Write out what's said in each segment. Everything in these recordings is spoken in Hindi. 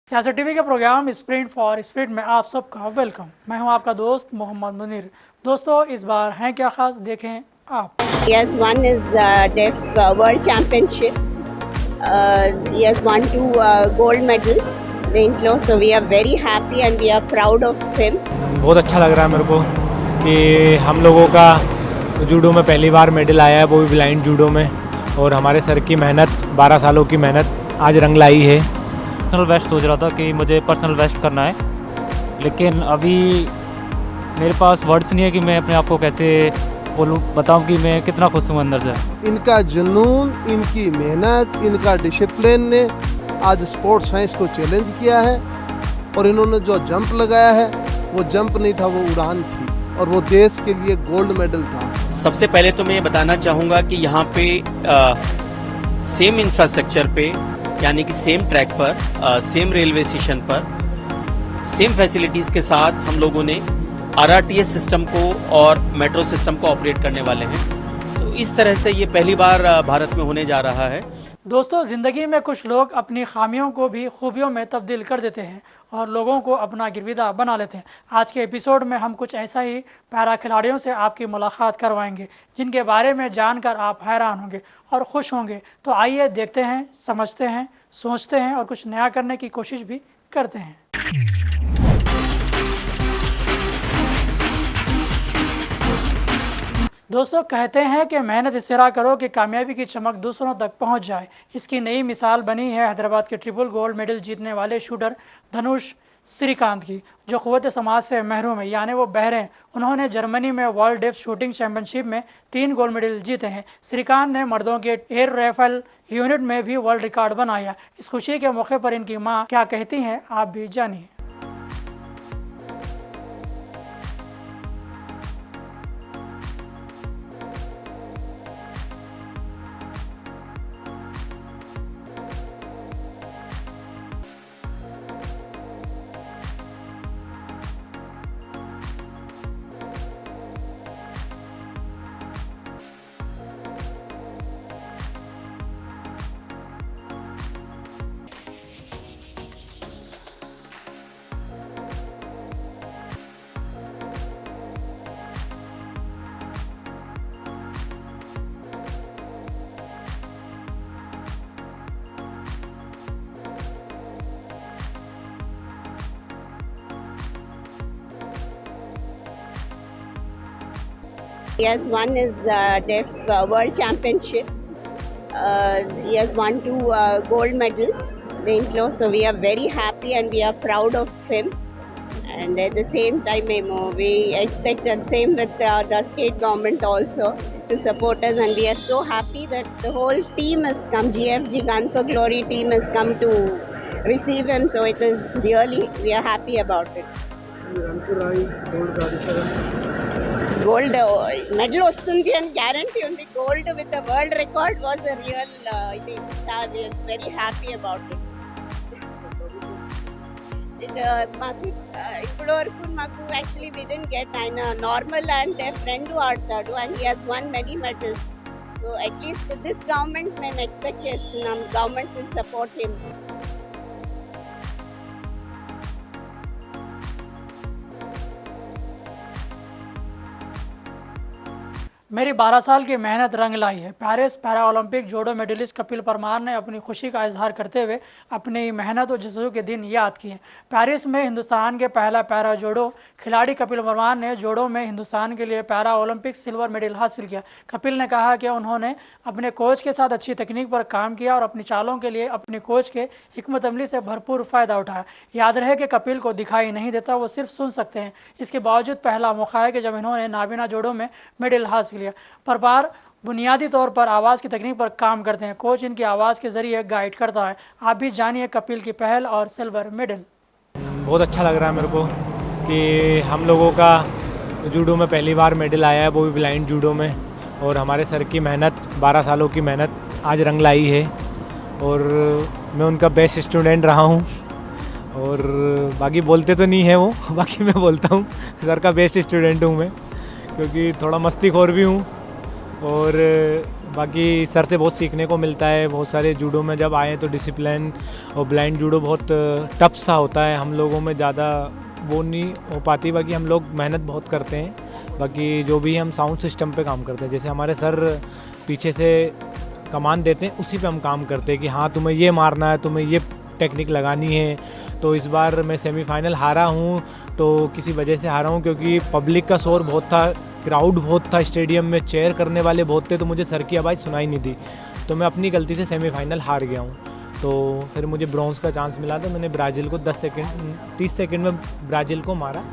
सियासत टीवी के प्रोग्राम स्प्रिंट फॉर स्प्रिट में आप सबका वेलकम। मैं हूं आपका दोस्त मोहम्मद मुनीर। दोस्तों, इस बार हैं क्या खास, देखें आप। Yes, one is Deaf World Championship. He has won two gold medals. So we are very happy and we are proud of him. बहुत अच्छा लग रहा है मेरे को कि हम लोगों का जूडो में पहली बार मेडल आया है, वो भी ब्लाइंड जूडो में। और हमारे सर की मेहनत, 12 सालों की मेहनत आज रंग लाई है। पर्सनल बेस्ट सोच रहा था कि मुझे पर्सनल बेस्ट करना है, लेकिन अभी मेरे पास वर्ड्स नहीं है कि मैं अपने आप को कैसे बोलूँ, बताऊँ कि मैं कितना खुश हूँ अंदर से। इनका जुनून, इनकी मेहनत, इनका डिसिप्लिन ने आज स्पोर्ट्स साइंस को चैलेंज किया है। और इन्होंने जो जंप लगाया है वो जंप नहीं था, वो उड़ान थी, और वो देश के लिए गोल्ड मेडल था। सबसे पहले तो मैं ये बताना चाहूँगा कि यहाँ पे सेम इंफ्रास्ट्रक्चर पे, यानी कि सेम ट्रैक पर, सेम रेलवे स्टेशन पर, सेम फैसिलिटीज़ के साथ हम लोगों ने आरआरटीएस सिस्टम को और मेट्रो सिस्टम को ऑपरेट करने वाले हैं। तो इस तरह से ये पहली बार भारत में होने जा रहा है। दोस्तों, ज़िंदगी में कुछ लोग अपनी खामियों को भी खूबियों में तब्दील कर देते हैं और लोगों को अपना गिरविदा बना लेते हैं। आज के एपिसोड में हम कुछ ऐसा ही पैरा खिलाड़ियों से आपकी मुलाकात करवाएंगे जिनके बारे में जानकर आप हैरान होंगे और खुश होंगे। तो आइए देखते हैं, समझते हैं, सोचते हैं और कुछ नया करने की कोशिश भी करते हैं। दोस्तों, कहते हैं कि मेहनत इस तरह करो कि कामयाबी की चमक दूसरों तक पहुंच जाए। इसकी नई मिसाल बनी है हैदराबाद के ट्रिपल गोल्ड मेडल जीतने वाले शूटर धनुष श्रीकांत की, जो क़ुव्वत समाज से महरूम है, यानी वो बहरे हैं। उन्होंने जर्मनी में वर्ल्ड डेफ शूटिंग चैंपियनशिप में 3 गोल्ड मेडल जीते हैं। श्रीकांत ने मर्दों के एयर राइफल यूनिट में भी वर्ल्ड रिकॉर्ड बनाया। इस खुशी के मौके पर इनकी मां क्या कहती हैं, आप भी जानिए। Yes, one is Deaf World Championship. He has won two gold medals. So we are very happy and we are proud of him. And at the same time, we expect the same with the state government also to support us. And we are so happy that the whole team has come. GFG Gun for Glory team has come to receive him. So it is really, we are happy about it. Gold medal వస్తుంది అని గ్యారంటీ ఉంది. Gold with the world record was a real ఇది. we are very happy about it. మాకు ఇప్పటి వరకు మాకు యాక్చువల్లీ we didn't get ఆయన నార్మల్ అండ్ డెఫ్ రెండు ఆడతాడు and he has won many medals. So at least this government మేము ఎక్స్పెక్ట్ చేస్తున్నాం, government will support him. मेरी 12 साल की मेहनत रंग लाई है। पेरिस पैरा ओलंपिक जोडो मेडलिस्ट कपिल परमार ने अपनी खुशी का इजहार करते हुए अपनी मेहनत और जज्बे के दिन याद किए। पेरिस में हिंदुस्तान के पहला पैरा जोडो खिलाड़ी कपिल परमार ने जोडो में हिंदुस्तान के लिए पैरा ओलंपिक सिल्वर मेडल हासिल किया। कपिल ने कहा कि उन्होंने अपने कोच के साथ अच्छी तकनीक पर काम किया और अपनी चालों के लिए अपने कोच के हिकमत अमली से भरपूर फ़ायदा उठाया। याद रहे कि कपिल को दिखाई नहीं देता, वो सिर्फ सुन सकते हैं। इसके बावजूद पहला मौका है कि जब इन्होंने नाबीना जोडो में मेडल हासिल किया। परमार बुनियादी तौर पर आवाज़ की तकनीक पर काम करते हैं। कोच इनकी आवाज़ के ज़रिए गाइड करता है। आप भी जानिए कपिल की पहल और सिल्वर मेडल। बहुत अच्छा लग रहा है मेरे को कि हम लोगों का जूडो में पहली बार मेडल आया है, वो भी ब्लाइंड जूडो में। और हमारे सर की मेहनत, 12 सालों की मेहनत आज रंग लाई है। और मैं उनका बेस्ट स्टूडेंट रहा हूँ। और बाकी बोलते तो नहीं है वो, बाकी मैं बोलता हूँ सर का बेस्ट स्टूडेंट हूँ मैं, क्योंकि थोड़ा मस्तीखोर भी हूँ और बाकी सर से बहुत सीखने को मिलता है। बहुत सारे जूडो में जब आए तो डिसिप्लिन और ब्लाइंड जूडो बहुत टफ सा होता है, हम लोगों में ज़्यादा वो नहीं हो पाती। बाकी हम लोग मेहनत बहुत करते हैं। बाकी जो भी हम साउंड सिस्टम पे काम करते हैं, जैसे हमारे सर पीछे से कमांड देते हैं उसी पे हम काम करते हैं कि हाँ तुम्हें ये मारना है, तुम्हें ये टेक्निक लगानी है। तो इस बार मैं सेमीफाइनल हारा हूँ तो किसी वजह से हारा हूँ क्योंकि पब्लिक का शोर बहुत था, क्राउड बहुत था स्टेडियम में, चेयर करने वाले बहुत थे, तो मुझे सर की आवाज़ सुनाई नहीं दी। तो मैं अपनी गलती से सेमीफाइनल हार गया हूँ। तो फिर मुझे ब्रॉन्ज का चांस मिला तो मैंने ब्राज़ील को 30 सेकंड में ब्राज़ील को मारा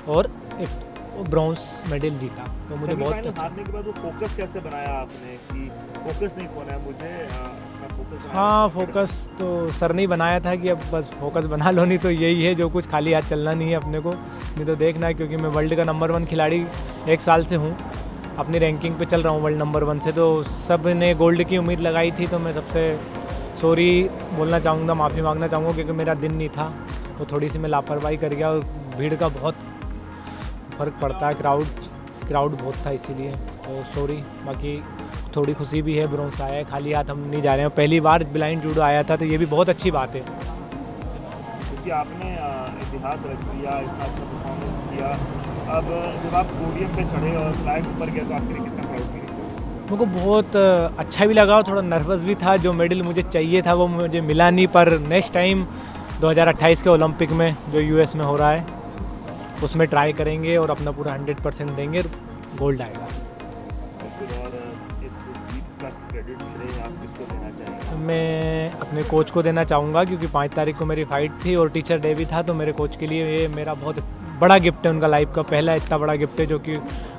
और एक ब्रॉन्ज मेडल जीता। तो मुझे बहुत सेमीफाइनल अच्छा। हारने के बाद वो फोकस कैसे बनाया आपने कि फोकस नहीं खोना है मुझे, अपना फोकस बनाया हाँ, है? फोकस तो सर ने ही बनाया था कि अब बस फोकस बना लो, नहीं तो यही है जो कुछ, खाली हाथ चलना नहीं है अपने को, नहीं तो देखना है। क्योंकि मैं वर्ल्ड का नंबर 1 खिलाड़ी 1 साल से हूँ, अपनी रैंकिंग पे चल रहा हूँ वर्ल्ड नंबर 1 से। तो सब ने गोल्ड की उम्मीद लगाई थी, तो मैं सबसे सॉरी बोलना चाहूँगा, माफ़ी मांगना चाहूँगा क्योंकि मेरा दिन नहीं था, तो थोड़ी सी मैं लापरवाही कर गया। और भीड़ का बहुत फ़र्क पड़ता है, क्राउड बहुत था इसीलिए, तो सॉरी। बाकी थोड़ी खुशी भी है, ब्रॉन्ज आया है, खाली हाथ हम नहीं जा रहे हैं। पहली बार ब्लाइंड जूडो आया था तो ये भी बहुत अच्छी बात है। क्योंकि आपने इतिहास रच दिया, इतना अच्छा परफॉर्मेंस किया, अब जब आप पोडियम पे चढ़े और फ्लैग ऊपर गया तो आपके लिए कितना प्राउड फील हुआ? मेरे को बहुत अच्छा भी लगा और थोड़ा नर्वस भी था। जो मेडल मुझे चाहिए था वो मुझे मिला नहीं, पर नेक्स्ट टाइम 2028 के ओलंपिक में जो यूएस में हो रहा है उसमें ट्राई करेंगे और अपना पूरा 100% देंगे, गोल्ड आएगा। और इस जीत का क्रेडिट श्रेय आप किसको देना चाहेंगे? मैं अपने कोच को देना चाहूँगा क्योंकि 5 तारीख को मेरी फ़ाइट थी और टीचर डे भी था, तो मेरे कोच के लिए ये मेरा बहुत बड़ा गिफ्ट है, उनका लाइफ का पहला इतना बड़ा गिफ्ट है जो कि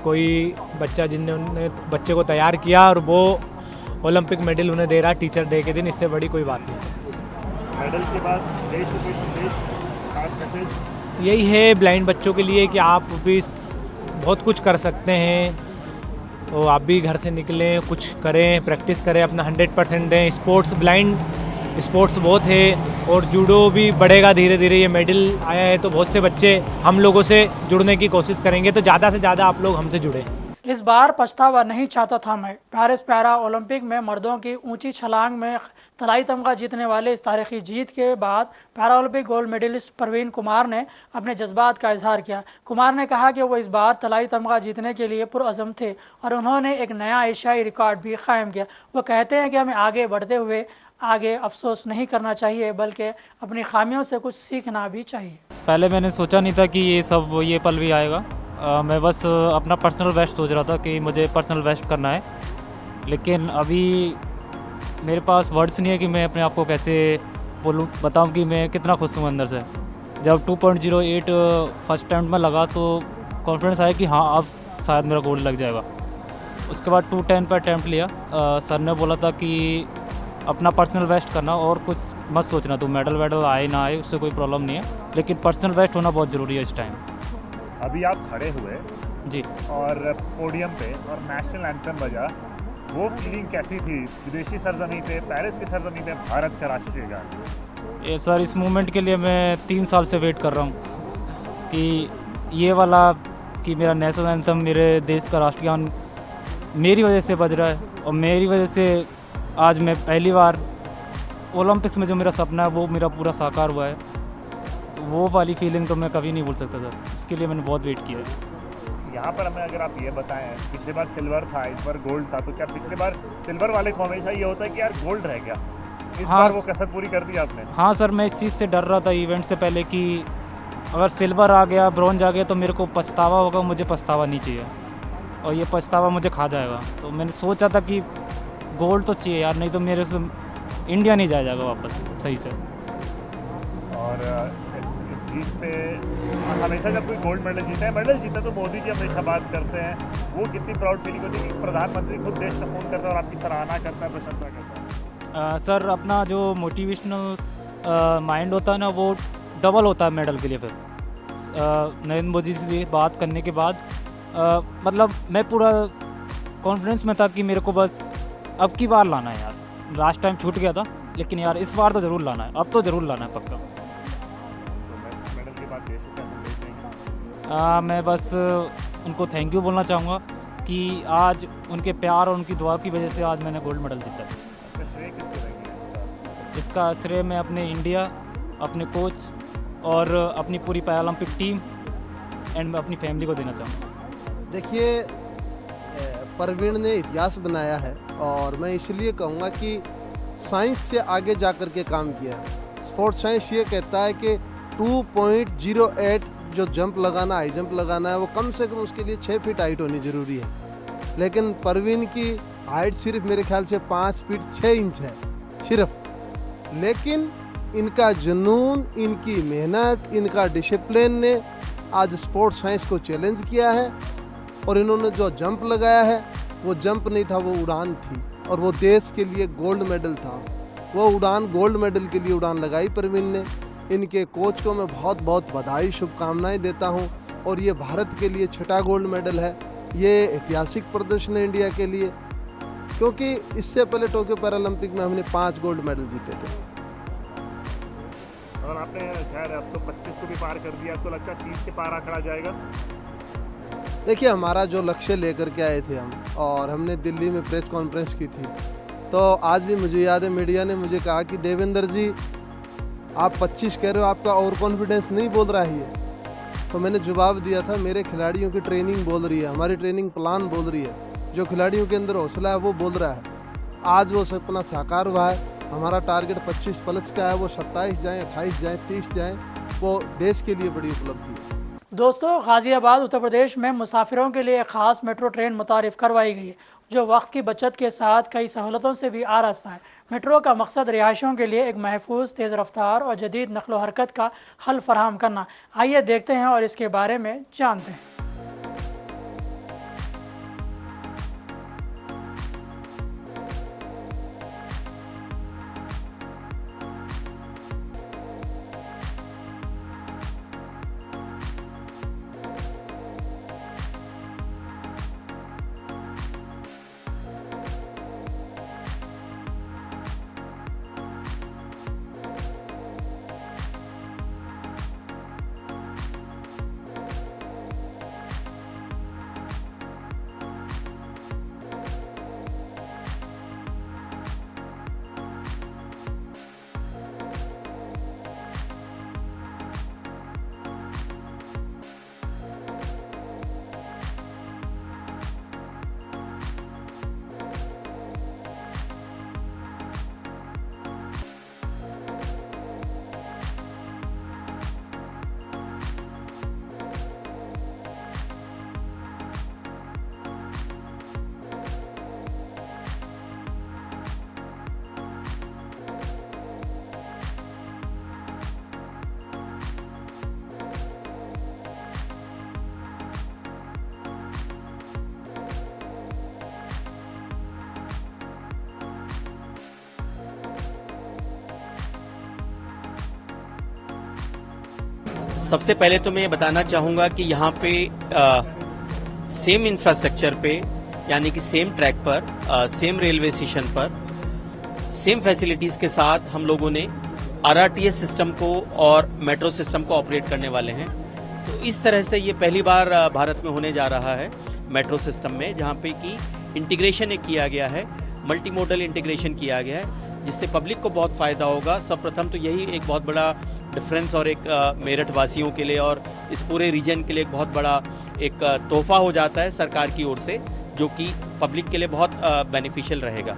कोई बच्चा जिन्होंने बच्चे को तैयार किया और वो ओलंपिक मेडल उन्हें दे रहा टीचर डे के दिन, इससे बड़ी कोई बात नहीं। मेडल के बाद देश को कोई संदेश, खास मैसेज? यही है ब्लाइंड बच्चों के लिए कि आप भी बहुत कुछ कर सकते हैं, तो आप भी घर से निकलें, कुछ करें, प्रैक्टिस करें, अपना 100% दें। स्पोर्ट्स, ब्लाइंड स्पोर्ट्स बहुत है और जूडो भी बढ़ेगा धीरे धीरे। ये मेडल आया है तो बहुत से बच्चे हम लोगों से जुड़ने की कोशिश करेंगे, तो ज़्यादा से ज़्यादा आप लोग हमसे जुड़ें। इस बार पछतावा नहीं चाहता था मैं। पेरिस पैरा ओलंपिक में मर्दों की ऊंची छलांग में तलाई तमगा जीतने वाले इस तारीखी जीत के बाद para Olympic gold medallist Praveen Kumar ने अपने जज्बात का इजहार किया। कुमार ने कहा कि वो इस बार तलाई तमगा जीतने के लिए पुरअज़म थे और उन्होंने एक नया एशियाई रिकॉर्ड भी कायम किया। वो कहते हैं कि हमें आगे बढ़ते हुए आगे अफसोस नहीं करना चाहिए, बल्कि अपनी खामियों से कुछ सीखना भी चाहिए। पहले मैंने सोचा नहीं था कि ये पल भी आएगा। मैं बस अपना पर्सनल बेस्ट सोच रहा था कि मुझे पर्सनल बेस्ट करना है, लेकिन अभी मेरे पास वर्ड्स नहीं है कि मैं अपने आप को कैसे बताऊं कि मैं कितना खुश हूँ अंदर से। जब 2.08 फर्स्ट अटैम्प्ट में लगा तो कॉन्फिडेंस आया कि हाँ अब शायद मेरा गोल्ड लग जाएगा। उसके बाद 210 पर अटैम्प्ट लिया। सर ने बोला था कि अपना पर्सनल बेस्ट करना और कुछ मत सोचना, तो मेडल आए ना आए उससे कोई प्रॉब्लम नहीं है, लेकिन पर्सनल बेस्ट होना बहुत ज़रूरी है इस टाइम। अभी आप खड़े हुए जी, और पोडियम पे और नेशनल एंथम बजा, वो फीलिंग कैसी थी? विदेशी सरजमी पे, पेरिस की सरजमी पे भारत का राष्ट्रीय गान। ये सर इस मूवमेंट के लिए मैं 3 साल से वेट कर रहा हूँ कि ये वाला कि मेरा नेशनल एंथम, मेरे देश का राष्ट्रीय गान मेरी वजह से बज रहा है और मेरी वजह से आज मैं पहली बार ओलंपिक्स में जो मेरा सपना है वो मेरा पूरा साकार हुआ है। वो वाली फीलिंग तो मैं कभी नहीं भूल सकता सर, इसके लिए मैंने बहुत वेट किया है। यहाँ पर हमें अगर आप ये बताएं, पिछले बार सिल्वर था, इस बार गोल्ड था, तो क्या पिछले बार सिल्वर वाले को हमेशा ये होता है कि यार गोल्ड रह गया, इस हाँ, बार वो कसर पूरी कर दी आपने? हाँ सर, मैं इस चीज़ से डर रहा था इवेंट से पहले कि अगर सिल्वर आ गया, ब्रॉन्ज आ गया तो मेरे को पछतावा होगा। मुझे पछतावा नहीं चाहिए और ये पछतावा मुझे खा जाएगा। तो मैंने सोचा था कि गोल्ड तो चाहिए यार, नहीं तो मेरे से इंडिया नहीं जाएगा वापस सही से। और इस जीत पे हमेशा जब कोई गोल्ड मेडल जीता तो मोदी जी हमेशा बात करते हैं, वो कितनी प्राउड फीलिंग होती है कि प्रधानमंत्री खुद देश का फोन करता है और आपकी सराहना करता है, प्रशंसा करता है। सर अपना जो मोटिवेशनल माइंड होता है ना, वो डबल होता है मेडल के लिए। फिर नरेंद्र मोदी से बात करने के बाद मतलब मैं पूरा कॉन्फिडेंस में था कि मेरे को बस अब की बार लाना है यार। लास्ट टाइम छूट गया था, लेकिन यार इस बार तो ज़रूर लाना है, अब तो ज़रूर लाना है पक्का। तो मेडल के बाद देश को क्या संदेश देंगे? मैं बस उनको थैंक यू बोलना चाहूँगा कि आज उनके प्यार और उनकी दुआ की वजह से आज मैंने गोल्ड मेडल जीता। इसका श्रेय किसको देंगे? इसका श्रेय मैं अपने इंडिया, अपने कोच और अपनी पूरी पैरालंपिक टीम एंड मैं अपनी फैमिली को देना चाहूँगा। देखिए, परवीन ने इतिहास बनाया है और मैं इसलिए कहूँगा कि साइंस से आगे जा कर के काम किया है। स्पोर्ट्स साइंस ये कहता है कि 2.08 जो जंप लगाना, हाई जंप लगाना है, वो कम से कम उसके लिए 6 फीट हाइट होनी ज़रूरी है। लेकिन परवीन की हाइट सिर्फ मेरे ख्याल से 5 फीट 6 इंच है सिर्फ। लेकिन इनका जुनून, इनकी मेहनत, इनका डिसिप्लिन ने आज स्पोर्ट्स साइंस को चैलेंज किया है और इन्होंने जो जंप लगाया है वो जंप नहीं था, वो उड़ान थी और वो देश के लिए गोल्ड मेडल था। वो उड़ान गोल्ड मेडल के लिए उड़ान लगाई परवीन ने। इनके कोच को मैं बहुत बहुत बधाई, शुभकामनाएं देता हूं और ये भारत के लिए 6ठा गोल्ड मेडल है। ये ऐतिहासिक प्रदर्शन है इंडिया के लिए, क्योंकि इससे पहले टोक्यो पैरालंपिक में हमने 5 गोल्ड मेडल जीते थे। और आपने खैर अब तो 25 को भी पार कर दिया, तो लगता है 30 के पार आंकड़ा जाएगा। देखिए, हमारा जो लक्ष्य लेकर के आए थे हम, और हमने दिल्ली में प्रेस कॉन्फ्रेंस की थी, तो आज भी मुझे याद है मीडिया ने मुझे कहा कि देवेंद्र जी आप 25 कह रहे हो, आपका ओवर कॉन्फिडेंस नहीं बोल रहा है। तो मैंने जवाब दिया था, मेरे खिलाड़ियों की ट्रेनिंग बोल रही है, हमारी ट्रेनिंग प्लान बोल रही है, जो खिलाड़ियों के अंदर हौसला है वो बोल रहा है। आज वो सपना साकार हुआ है। हमारा टारगेट 25 प्लस का है, वो 27 जाएँ, 28 जाएँ, 30 जाएँ, वो देश के लिए बड़ी उपलब्धि है। दोस्तों, गाज़ियाबाद उत्तर प्रदेश में मुसाफिरों के लिए एक ख़ास मेट्रो ट्रेन मुतारिफ़ करवाई गई है, जो वक्त की बचत के साथ कई सहूलतों से भी आरास्ता है। मेट्रो का मकसद रिहायशियों के लिए एक महफूज, तेज़ रफ्तार और जदीद नक़्ल व हरकत का हल फराहम करना। आइए देखते हैं और इसके बारे में जानते हैं। सबसे पहले तो मैं ये बताना चाहूँगा कि यहाँ पे सेम इंफ्रास्ट्रक्चर पे, यानी कि सेम ट्रैक पर, सेम रेलवे स्टेशन पर, सेम फैसिलिटीज़ के साथ हम लोगों ने RRTS सिस्टम को और मेट्रो सिस्टम को ऑपरेट करने वाले हैं। तो इस तरह से ये पहली बार भारत में होने जा रहा है मेट्रो सिस्टम में, जहाँ पे कि इंटीग्रेशन एक किया गया है, मल्टी मोडल इंटीग्रेशन किया गया है, जिससे पब्लिक को बहुत फ़ायदा होगा। सर्वप्रथम तो यही एक बहुत बड़ा डिफरेंस और एक मेरठ वासियों के लिए और इस पूरे रीजन के लिए एक बहुत बड़ा एक तोहफा हो जाता है सरकार की ओर से, जो कि पब्लिक के लिए बहुत बेनिफिशियल रहेगा।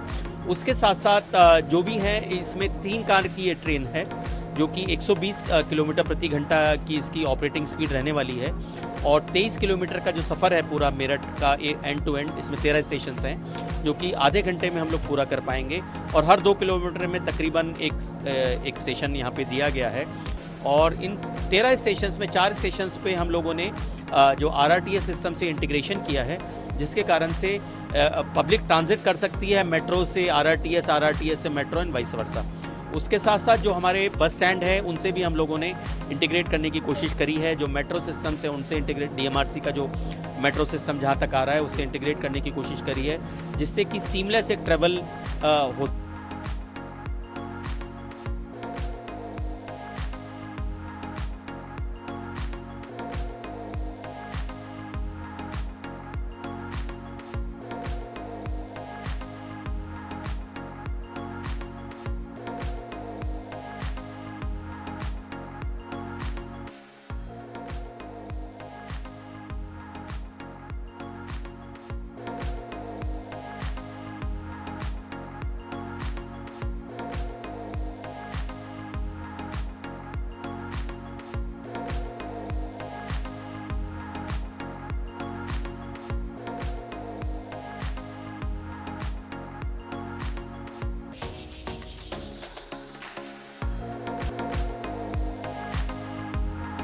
उसके साथ साथ जो भी है, इसमें 3 कार की ये ट्रेन है, जो कि 120 किलोमीटर प्रति घंटा की इसकी ऑपरेटिंग स्पीड रहने वाली है और 23 किलोमीटर का जो सफ़र है पूरा मेरठ का एंड टू एंड, इसमें 13 स्टेशन हैं, जो कि आधे घंटे में हम लोग पूरा कर पाएंगे। और हर 2 किलोमीटर में तकरीबन एक स्टेशन यहाँ पे दिया गया है। और इन 13 स्टेशंस में 4 स्टेशंस पे हम लोगों ने जो RRTS सिस्टम से इंटीग्रेशन किया है, जिसके कारण से पब्लिक ट्रांजिट कर सकती है मेट्रो से RRTS से मेट्रो एंड वाइस वर्सा। उसके साथ साथ जो हमारे बस स्टैंड है, उनसे भी हम लोगों ने इंटीग्रेट करने की कोशिश करी है। जो मेट्रो सिस्टम से उनसे इंटीग्रेट, DMRC का जो मेट्रो सिस्टम जहाँ तक आ रहा है, उससे इंटीग्रेट करने की कोशिश करी है, जिससे कि सीमलेस एक ट्रेवल हो।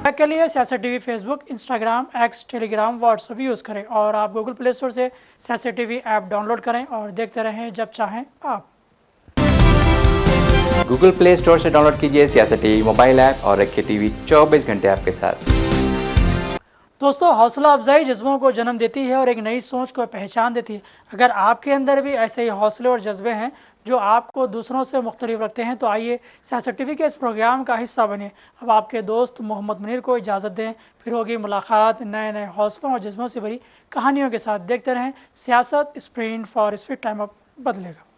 के लिए सियासत TV Facebook, Instagram, x, Telegram, WhatsApp use करें और आप गूगल प्ले स्टोर से सियासत टीवी ऐप डाउनलोड करें और देखते रहें जब चाहें आप। गूगल प्ले स्टोर से डाउनलोड कीजिए सियासत टीवी मोबाइल ऐप और रखिए टीवी 24 घंटे आपके साथ। दोस्तों, हौसला अफजाई जज्बों को जन्म देती है और एक नई सोच को पहचान देती है। अगर आपके अंदर भी ऐसे ही हौसले और जज्बे हैं जो आपको दूसरों से मुख्तलिफ रखते हैं तो आइए सियासत टीवी के इस प्रोग्राम का हिस्सा बनिए। अब आपके दोस्त मोहम्मद मुनीर को इजाज़त दें, फिर होगी मुलाकात नए नए हौसलों और जज्बों से भरी कहानियों के साथ। देखते रहें सियासत, sprint for speed, time up बदलेगा।